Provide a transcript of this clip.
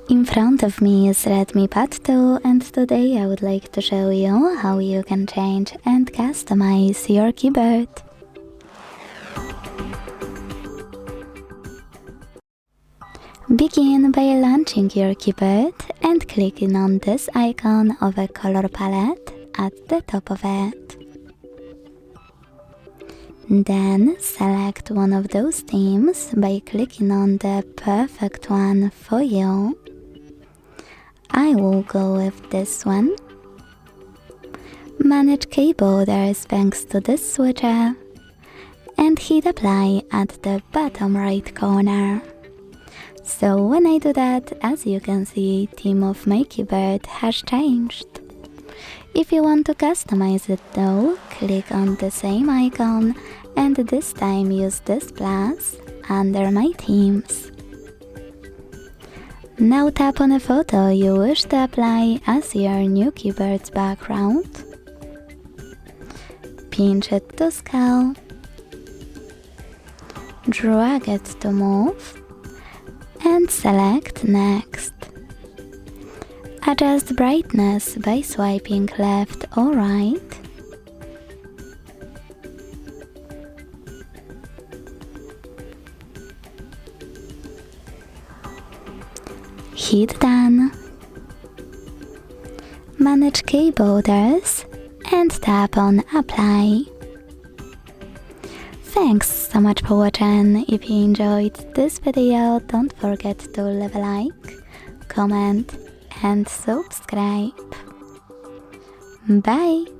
In front of me is REDMI Pad 2, and today I would like to show you how you can change and customize your keyboard. Begin by launching your keyboard and clicking on this icon of a color palette at the top of it. Then select one of those themes by clicking on the perfect one for you. I will go with this one. Manage keyboarders thanks to this switcher and hit apply at the bottom right corner. So when I do that, as you can see, theme of my keyboard has changed. If you want to customize it though, click on the same icon and this time use this plus under my themes. Now tap on a photo you wish to apply as your new keyboard's background. Pinch it to scale. Drag it to move. And select Next. Adjust brightness by swiping left or right. Hit Done. Manage keyboarders and tap on Apply. Thanks so much for watching. If you enjoyed this video, don't forget to leave a like, comment and subscribe. Bye!